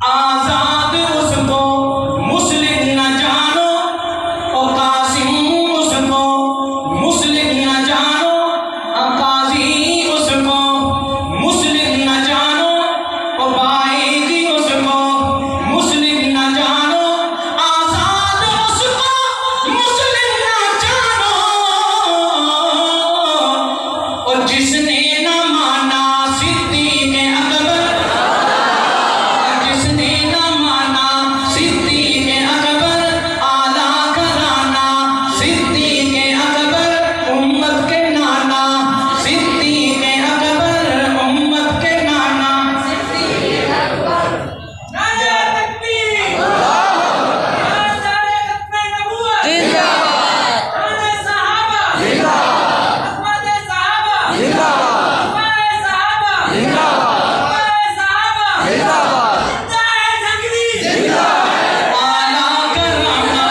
आजाद उसको मुस्लिम न जानो, और कासिम उसको मुस्लिम न जानो, काजी उसको मुस्लिम न जानो, और बाईजी उसको मुस्लिम न जानो, आजाद उसको मुस्लिम न जानो, और जिसने न माना सिद्दीक़ अकबर, जिसने न माना सिद्दीक़ अकबर, आला घराना सिद्दीक़ अकबर, उम्मत के नाना सिद्दीक़ अकबर, उम्मत के नाना सिद्दीक़ अकबर। नारे तकबीर, नारे खत्मे नबूवत जिंदाबाद, नारे सहाबा जिंदाबाद, अहमद सहाबा जिंदाबाद, अहमद सहाबा जिंदाबाद, अहमद सहाबा जिंदाबाद, आला घराना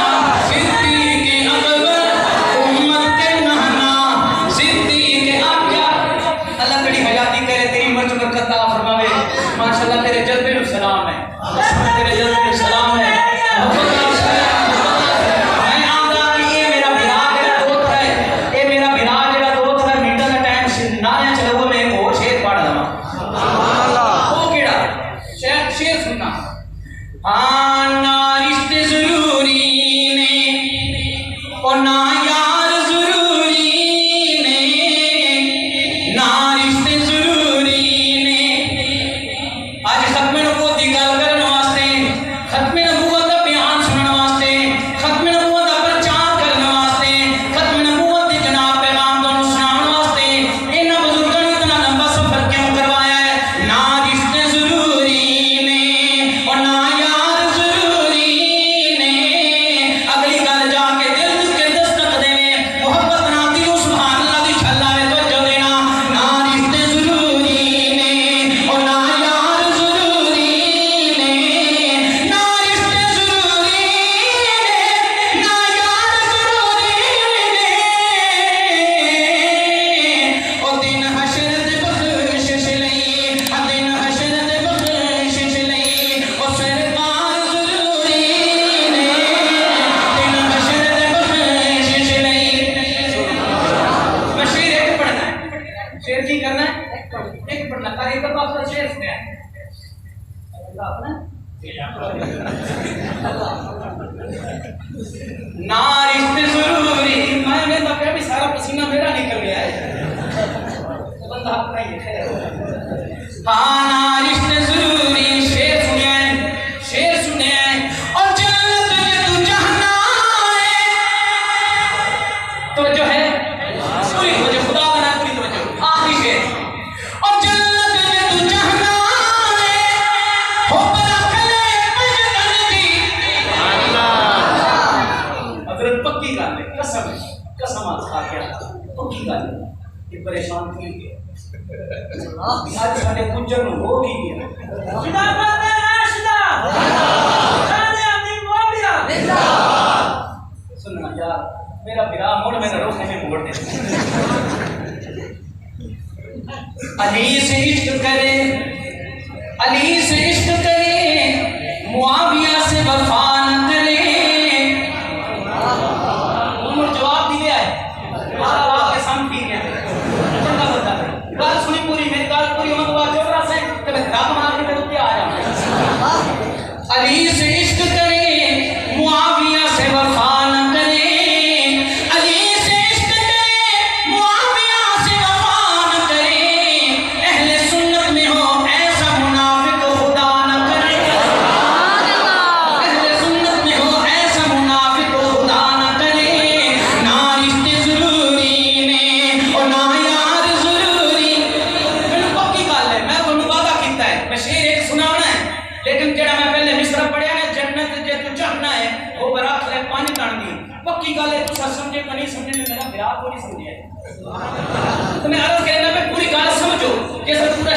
सिद्दीक़ अकबर, उम्मत के नाना सिद्दीक़ अकबर। अल्लाह तेरी हयाती करे, तेरी उम्र में बरकत अता फरमावे। माशाअल्लाह तेरे जज्बे नु सलाम है, तेरे जज्बे नु सलाम है। मैं आंदा कि ये मेरा बिरा जेड़ा दोस्त है, ये मेरा बिरा जेड़ा दोस्त है, मिनटां दा टाइम नारियां चलाओ, मैं एक और शेर पढ़ लवां। सुभान अल्लाह। वो केड़ा शेर सुनना। हाँ, ना रिश्ते जरूरी ने और ना यार जरूरी ने, ना रिश्ते जरूरी ने। आज खत्मे नबूवत की गल करने वास्ते, खत्मे नबूवत का बयान सुनने वास्ते, खत्मे नबूवत का प्रचार करने वास्ते, खत्मे नबूवत की जनाब पैगाम तुहानू सुनाउण वास्ते इन्हां बुजुर्गां ने इतना लंबा सफर क्यों करवाया है। ना रिश्ते जरूरी ने और ना यार जरूरी ने। अगली गल जाके दिल के दस्तक देवे, मोहब्बत ना दिलो सुभान अल्लाह दी छल आवे तो जो देना। ना रिश्ते जरूरी ने और ना यार जरूरी ने, ना रिश्ते जरूरी ने, ना यार जरूरी ने। ओ दिन हशर दे बख्शिश लई, दिन हशर दे बख्शिश लई, ओ सरकार जरूरी ने, दिन हशर दे बख्शिश लई। मैं शेर एक पढ़ना है, शेर की करना है, एक पढ़ना तारीख का शेर सुना है। ना रिश्ते जरूरी, मैंने तो कहा भी सारा पसीना मेरा निकल गया है, बंदा अपना ही है। हाँ ना रिश्ते जरूरी, शेर सुने और जन्नत ये तू चाहना है तो जो है पूरी वजह खुदा बना, पूरी वजह आखिरी शेर, और जन्नत ये तू चाहना है हो बड़ा कले बजन दी हजरत पक्की गल है, कसम खा के पक्की गल है, ये परेशान थी आज साडे गुजर नु हो गई है जिंदाबाद है राशिदा जाने अपनी मोबिया जिंदाबाद। सुनना यार मेरा बिरा मोड़ में रोकने में मोड़ दे। अली से इश्क करे मुआविया से वफा न करे। उमर जवाब दिया है अल्लाह के सामने ठीक है बंदा गाल सुनी पूरी, मेरी गाल पूरी मत हुआ जोरा से तब रात मार के तेरे ऊपर आ जाऊंगा। अली से इश्क करे मुआविया से वफा न करे, अली से इश्क करे मुआविया से वफा न करे, अहले सुन्नत में हो ऐसा मुनाफिक खुदा न करे, अहले सुन्नत में हो ऐसा मुनाफिक खुदा न करे। ना रिश्ते जरूरी ने और ना यार जरूरी, मैंने पक्की गल है, मैं तुहानू वादा कीता है मैं शेर एक सुनाना है, लेकिन जेड़ा मैं पहले मिसरा पढ़िया ना जन्नत जे तू चाहना है वो बरात है पानी कान दी, पक्की गल है तुसा समझे कि नहीं समझे, मेरा विराट को नहीं समझे तो मैं अर्ज करना पे पूरी गल समझो, जैसे पूरा